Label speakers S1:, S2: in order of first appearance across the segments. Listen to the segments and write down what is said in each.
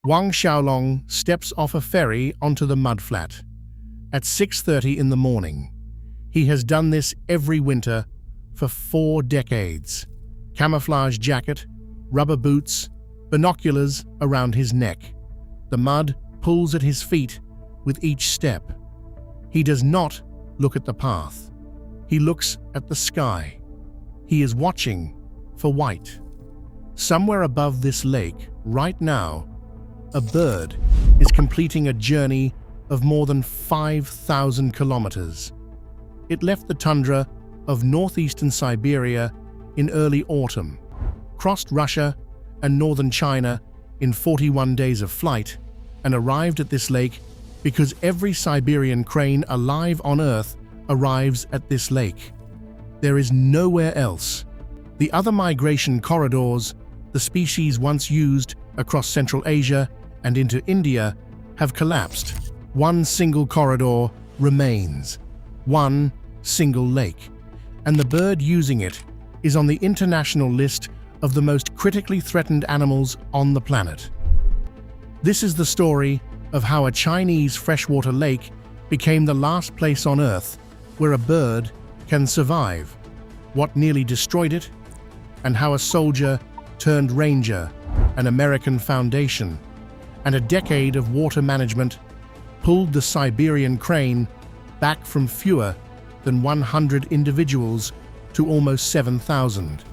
S1: Wang Xiaolong steps off a ferry onto the mudflat at 6:30 in the morning. He has done this every winter for 4 decades. Camouflage jacket, rubber boots, binoculars around his neck. The mud pulls at his feet with each step. He does not look at the path. He looks at the sky. He is watching for white. Somewhere above this lake, right now, a bird is completing a journey of more than 5,000 kilometers. It left the tundra of northeastern Siberia in early autumn, crossed Russia and northern China in 41 days of flight, and arrived at this lake because every Siberian crane alive on Earth arrives at this lake. There is nowhere else. The other migration corridors the species once used across Central Asia and into India have collapsed. One single corridor remains, one single lake, and the bird using it is on the international list of the most critically threatened animals on the planet. This is the story of how a Chinese freshwater lake became the last place on Earth where a bird can survive, what nearly destroyed it, and how a soldier turned ranger, an American foundation, and a decade of water management pulled the Siberian crane back from fewer than 100 individuals to almost 7,000.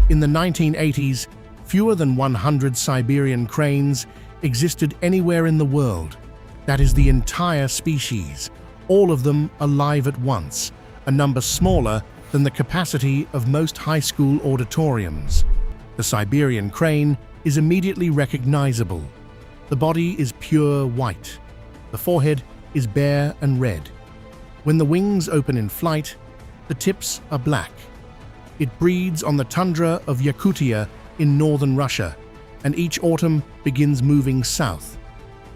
S1: In the 1980s, fewer than 100 Siberian cranes existed anywhere in the world. That is the entire species, all of them alive at once, a number smaller than the capacity of most high school auditoriums. The Siberian crane is immediately recognizable. The body is pure white. The forehead is bare and red. When the wings open in flight, the tips are black. It breeds on the tundra of Yakutia in northern Russia, and each autumn begins moving south.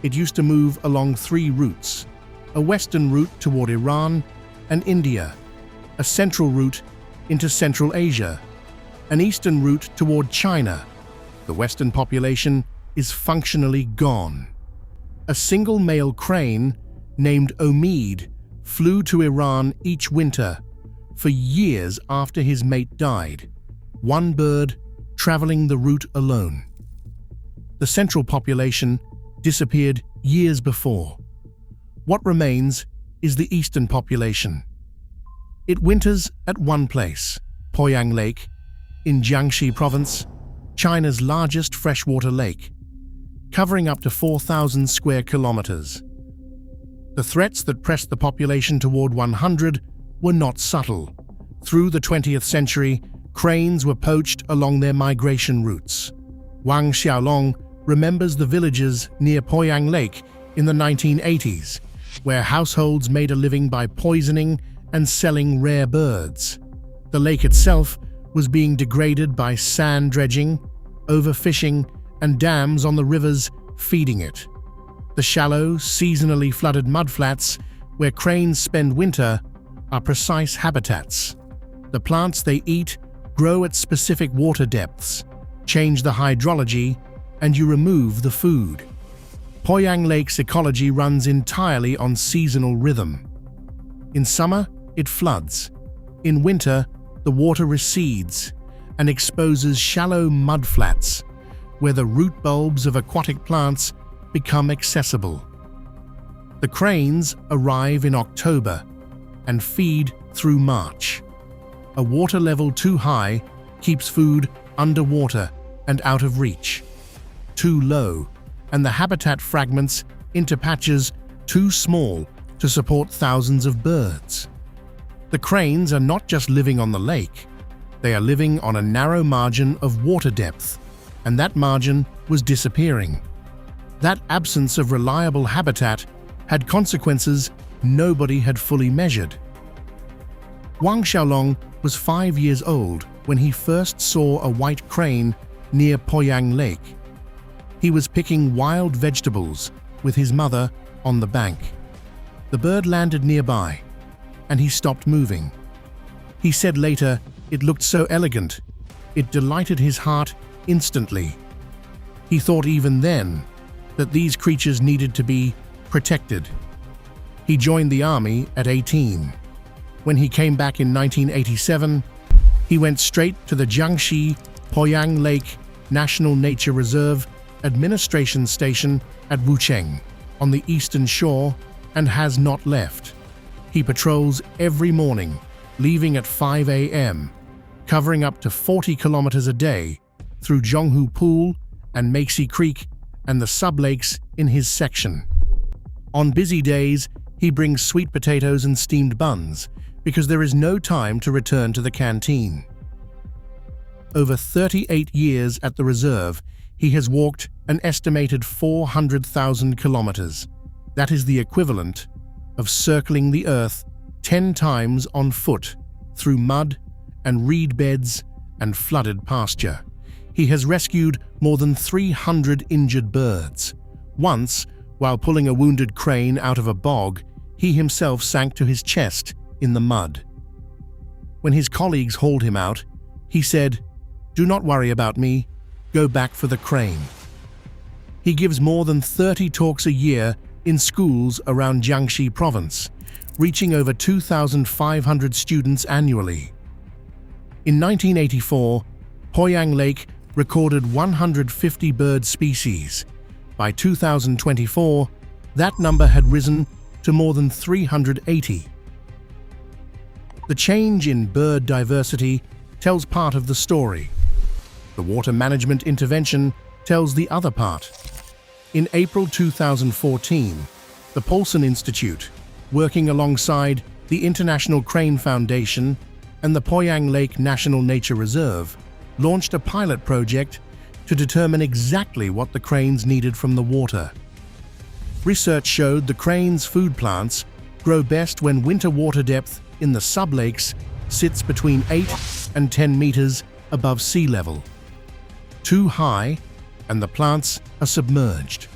S1: It used to move along 3 routes: a western route toward Iran and India, a central route into Central Asia, an eastern route toward China. The western population is functionally gone. A single male crane named Omid flew to Iran each winter for years after his mate died, one bird traveling the route alone. The central population disappeared years before. What remains is the eastern population. It winters at one place, Poyang Lake, in Jiangxi Province, China's largest freshwater lake, covering up to 4,000 square kilometers. The threats that pressed the population toward 100 were not subtle. Through the 20th century, cranes were poached along their migration routes. Wang Xiaolong remembers the villages near Poyang Lake in the 1980s, where households made a living by poisoning and selling rare birds. The lake itself was being degraded by sand dredging, overfishing, and dams on the rivers feeding it. The shallow, seasonally flooded mudflats where cranes spend winter are precise habitats. The plants they eat grow at specific water depths, change the hydrology, and you remove the food. Poyang Lake's ecology runs entirely on seasonal rhythm. In summer, it floods. In winter, the water recedes and exposes shallow mudflats where the root bulbs of aquatic plants become accessible. The cranes arrive in October and feed through March. A water level too high keeps food underwater and out of reach. Too low, and the habitat fragments into patches too small to support thousands of birds. The cranes are not just living on the lake, they are living on a narrow margin of water depth, and that margin was disappearing. That absence of reliable habitat had consequences nobody had fully measured. Wang Xiaolong was 5 years old when he first saw a white crane near Poyang Lake. He was picking wild vegetables with his mother on the bank. The bird landed nearby, and he stopped moving. He said later, "It looked so elegant. It delighted his heart instantly." He thought even then, that these creatures needed to be protected. He joined the army at 18. When he came back in 1987, he went straight to the Jiangxi Poyang Lake National Nature Reserve Administration Station at Wucheng on the eastern shore and has not left. He patrols every morning, leaving at 5 a.m., covering up to 40 kilometers a day through Zhonghu Pool and Meixi Creek and the sublakes in his section. On busy days, he brings sweet potatoes and steamed buns because there is no time to return to the canteen. Over 38 years at the reserve, he has walked an estimated 400,000 kilometers. That is the equivalent of circling the Earth 10 times on foot through mud and reed beds and flooded pasture. He has rescued more than 300 injured birds. Once, while pulling a wounded crane out of a bog, he himself sank to his chest in the mud. When his colleagues hauled him out, he said, "Do not worry about me, go back for the crane." He gives more than 30 talks a year in schools around Jiangxi province, reaching over 2,500 students annually. In 1984, Poyang Lake recorded 150 bird species. By 2024, that number had risen to more than 380. The change in bird diversity tells part of the story. The water management intervention tells the other part. In April 2014, the Paulson Institute, working alongside the International Crane Foundation and the Poyang Lake National Nature Reserve, launched a pilot project to determine exactly what the cranes needed from the water. Research showed the cranes' food plants grow best when winter water depth in the sublakes sits between 8 and 10 meters above sea level. Too high, and the plants are submerged.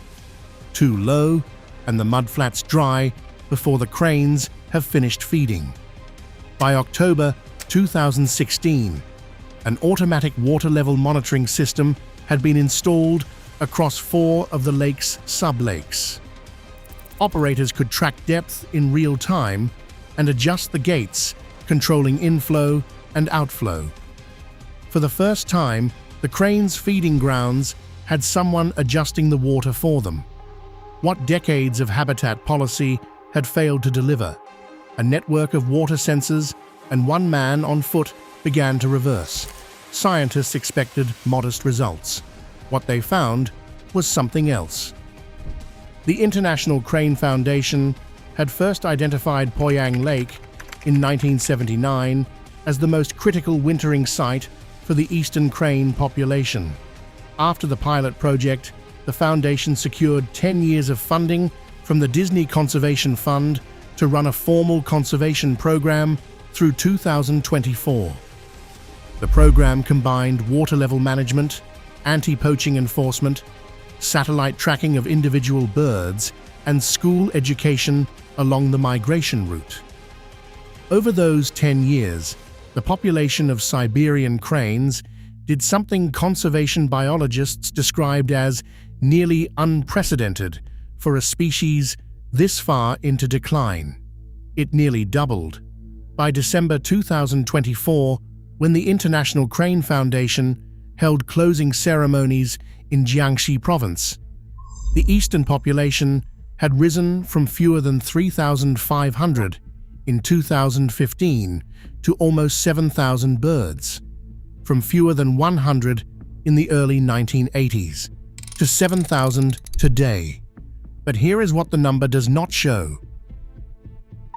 S1: Too low, and the mudflats dry before the cranes have finished feeding. By October 2016, an automatic water level monitoring system had been installed across 4 of the lake's sublakes. Operators could track depth in real time and adjust the gates, controlling inflow and outflow. For the first time, the cranes' feeding grounds had someone adjusting the water for them. What decades of habitat policy had failed to deliver? A network of water sensors and one man on foot began to reverse. Scientists expected modest results. What they found was something else. The International Crane Foundation had first identified Poyang Lake in 1979 as the most critical wintering site for the eastern crane population. After the pilot project, the foundation secured 10 years of funding from the Disney Conservation Fund to run a formal conservation program through 2024. The program combined water level management, anti-poaching enforcement, satellite tracking of individual birds, and school education along the migration route. Over those 10 years, the population of Siberian cranes did something conservation biologists described as nearly unprecedented for a species this far into decline. It nearly doubled. By December 2024, when the International Crane Foundation held closing ceremonies in Jiangxi province, the eastern population had risen from fewer than 3,500 in 2015 to almost 7,000 birds, from fewer than 100 in the early 1980s to 7,000 today. But here is what the number does not show.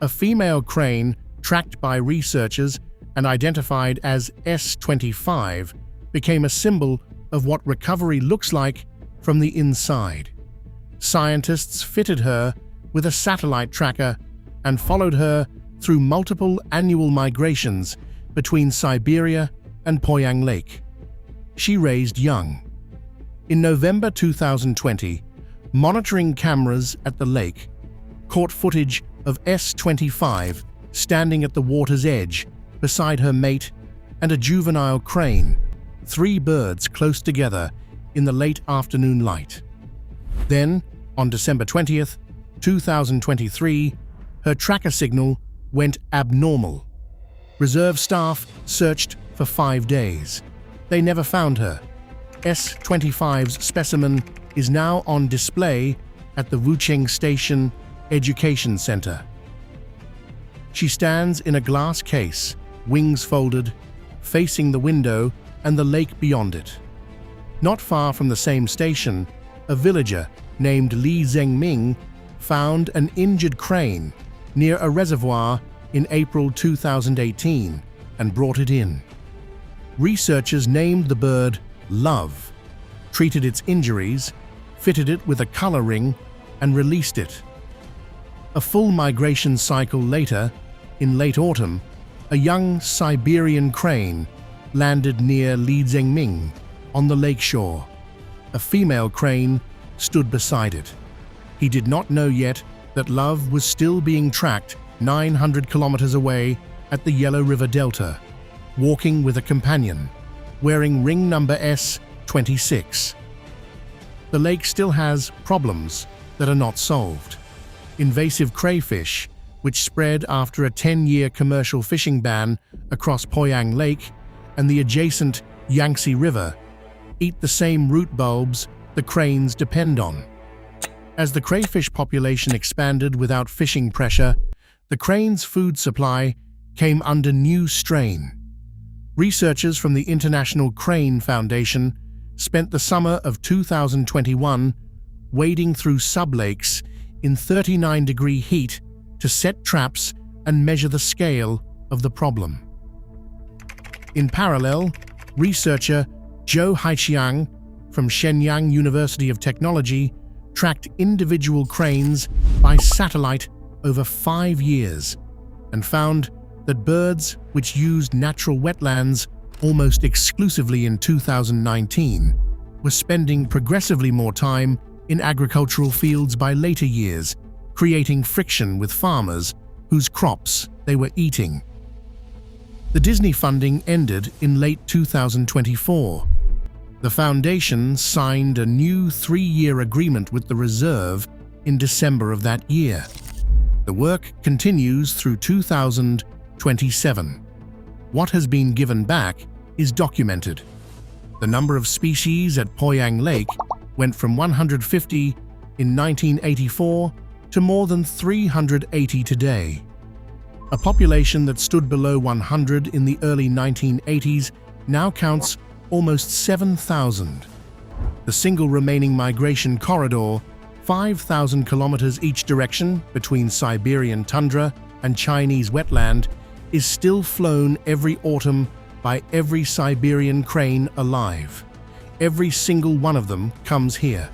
S1: A female crane tracked by researchers and identified as S25 became a symbol of what recovery looks like from the inside. Scientists fitted her with a satellite tracker and followed her through multiple annual migrations between Siberia and Poyang Lake. She raised young. In November 2020, monitoring cameras at the lake caught footage of S25 standing at the water's edge beside her mate and a juvenile crane, 3 birds close together in the late afternoon light. Then, on December 20th, 2023, her tracker signal went abnormal. Reserve staff searched for 5 days. They never found her. S-25's specimen is now on display at the Wucheng Station Education Center. She stands in a glass case, wings folded, facing the window and the lake beyond it. Not far from the same station, a villager named Li Zhengming found an injured crane near a reservoir in April 2018 and brought it in. Researchers named the bird Love, treated its injuries, fitted it with a color ring, and released it. A full migration cycle later, in late autumn, a young Siberian crane landed near Li Zhengming on the lakeshore. A female crane stood beside it. He did not know yet that Love was still being tracked 900 kilometers away at the Yellow River Delta, walking with a companion, wearing ring number S-26. The lake still has problems that are not solved. Invasive crayfish, which spread after a 10-year commercial fishing ban across Poyang Lake and the adjacent Yangtze River, eat the same root bulbs the cranes depend on. As the crayfish population expanded without fishing pressure, the crane's food supply came under new strain. Researchers from the International Crane Foundation spent the summer of 2021 wading through sublakes in 39-degree heat to set traps and measure the scale of the problem. In parallel, researcher Zhou Haiqiang from Shenyang University of Technology tracked individual cranes by satellite over 5 years and found that birds which used natural wetlands almost exclusively in 2019 were spending progressively more time in agricultural fields by later years, creating friction with farmers whose crops they were eating. The Disney funding ended in late 2024. The foundation signed a new 3-year agreement with the reserve in December of that year. The work continues through 2027. What has been given back is documented. The number of species at Poyang Lake went from 150 in 1984 to more than 380 today. A population that stood below 100 in the early 1980s now counts almost 7,000. The single remaining migration corridor, 5,000 kilometers each direction between Siberian tundra and Chinese wetland, is still flown every autumn by every Siberian crane alive. Every single one of them comes here.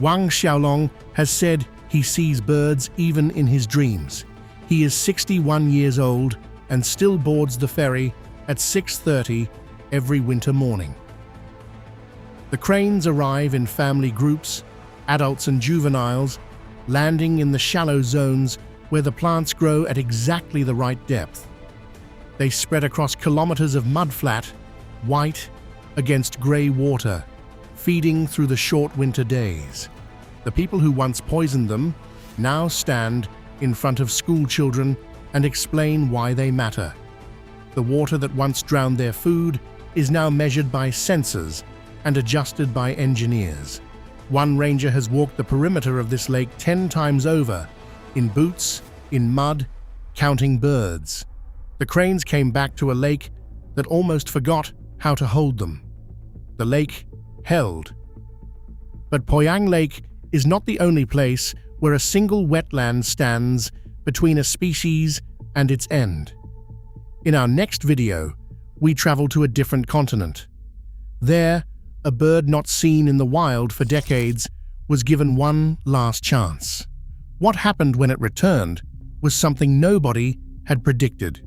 S1: Wang Xiaolong has said he sees birds even in his dreams. He is 61 years old and still boards the ferry at 6:30 every winter morning. The cranes arrive in family groups, adults and juveniles, landing in the shallow zones where the plants grow at exactly the right depth. They spread across kilometers of mudflat, white against gray water, feeding through the short winter days. The people who once poisoned them now stand in front of school children and explain why they matter. The water that once drowned their food is now measured by sensors and adjusted by engineers. One ranger has walked the perimeter of this lake 10 times over, in boots, in mud, counting birds. The cranes came back to a lake that almost forgot how to hold them. The lake held. But Poyang Lake is not the only place where a single wetland stands between a species and its end. In our next video, we travel to a different continent. There, a bird not seen in the wild for decades was given one last chance. What happened when it returned was something nobody had predicted.